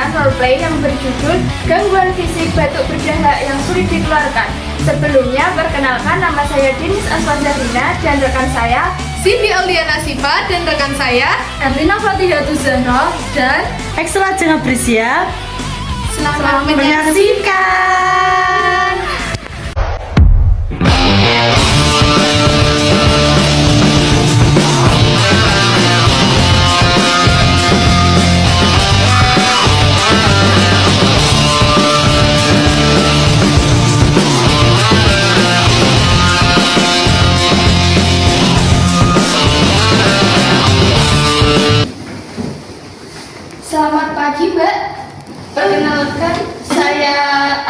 menyajikan roleplay yang berjudul Gangguan Fisik Batuk Berdahak yang Sulit Dikeluarkan. Sebelumnya, perkenalkan, nama saya Dinis Aswazahrina dan rekan saya Cindy Auliana Siva dan rekan saya Erlina Fatihatu Zahra dan Excella jangan bersiap. selamat Menyaksikan. Selamat pagi, Mbak. Perkenalkan, saya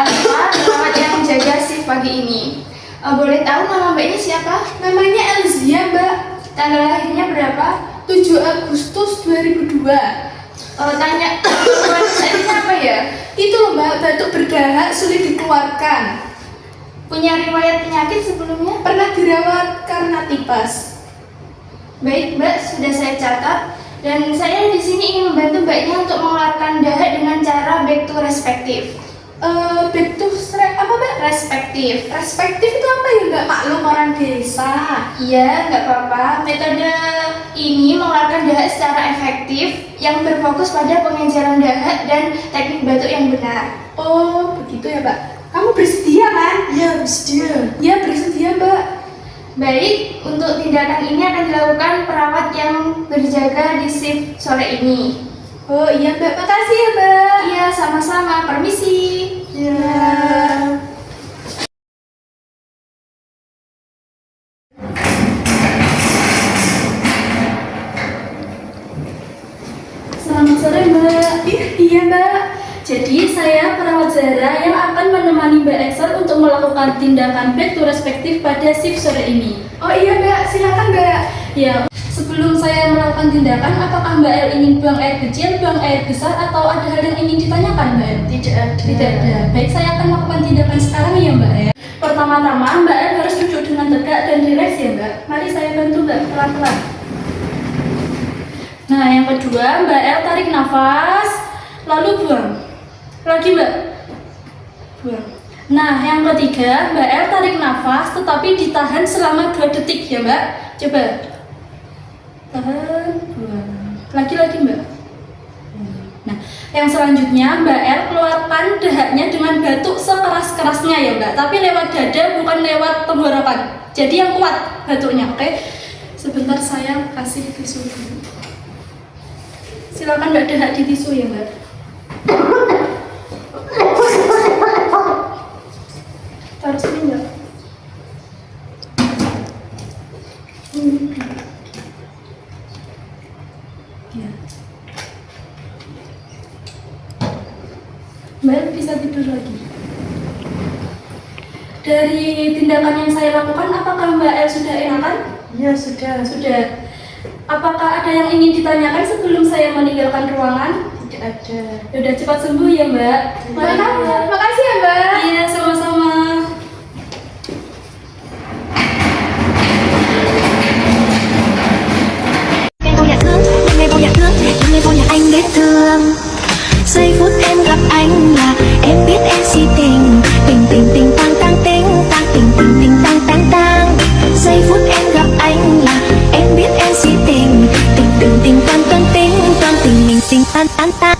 Alfa, perawat yang menjaga shift pagi ini. Boleh tahu nama Mbaknya siapa? Namanya Elzia, Mbak. Tanggal lahirnya berapa? 7 Agustus 2002. Tanya, keluarnya apa ya? Itu loh, Mbak, batuk berdahak sulit dikeluarkan. Punya riwayat penyakit sebelumnya? Pernah dirawat karena tipes. Baik, Mbak, sudah saya catat. Dan saya di sini ingin membantu Mbaknya untuk mengeluarkan dahak dengan cara back to respektif. Back to apa, Mbak? Respektif. Respektif itu apa ya, Mbak? Maklum orang desa. Iya, nggak apa-apa. Metode ini mengeluarkan dahak secara efektif yang berfokus pada pengenceran dahak dan teknik batuk yang benar. Oh, begitu ya, Mbak. Kamu bersedia kan? Ya, bersedia. Ya, bersedia, Mbak. Baik, untuk tindakan ini akan dilakukan perawat yang berjaga di shift sore ini. Oh iya, Mbak. Makasih ya, Mbak. Iya, sama-sama. Permisi. Ya. Selamat sore, Mbak. Iya, Mbak. Jadi, saya perawat Zahra yang akan menemani Mbak Excel untuk melakukan tindakan back to respektif pada shift sore ini. Oh iya, Mbak. Silakan, Mbak. Ya, sebelum saya melakukan tindakan, apakah Mbak El ingin buang air kecil, buang air besar, atau ada hal yang ingin ditanyakan, Mbak El? Tidak ada. Tidak ada. Baik, saya akan melakukan tindakan sekarang ya, Mbak El. Pertama-tama, Mbak El harus duduk dengan tegak dan rileks ya, Mbak. Mari saya bantu Mbak pelan-pelan. Nah, yang kedua, Mbak El tarik nafas, lalu buang. Lagi, Mbak. Buang. Nah, yang ketiga, Mbak El tarik nafas, tetapi ditahan selama 2 detik ya, Mbak. Coba. Tahan, buang. Lagi-lagi, Mbak. Nah, yang selanjutnya Mbak El keluarkan dahaknya dengan batuk sekeras-kerasnya ya, Mbak. Tapi lewat dada, bukan lewat tenggorokan. Jadi yang kuat batuknya, oke? Sebentar saya kasih tisu dulu. Silakan Mbak dahak di tisu ya, Mbak. Taruh sini, Mbak. Ya. Mbak bisa tidur lagi. Dari tindakan yang saya lakukan, apakah Mbak El sudah enakan? Ya, sudah. Sudah. Apakah ada yang ingin ditanyakan sebelum saya meninggalkan ruangan? Tidak ada. Udah cepat sembuh ya, Mbak. Mari, Mbak. Makasih ya, Mbak. Iya, sama-sama. Ngày vô nhà thương, những ngày vô nhà thương, những ngày vô nhà anh biết thương. Giây phút em gặp anh là em biết em si tình, tình tình tình tang tang tình, tang tình tình tình tang tang tang. Giây phút em gặp anh là em biết em si tình, tình tình tình toan toan tình, toan tình mình tình tan tan tan.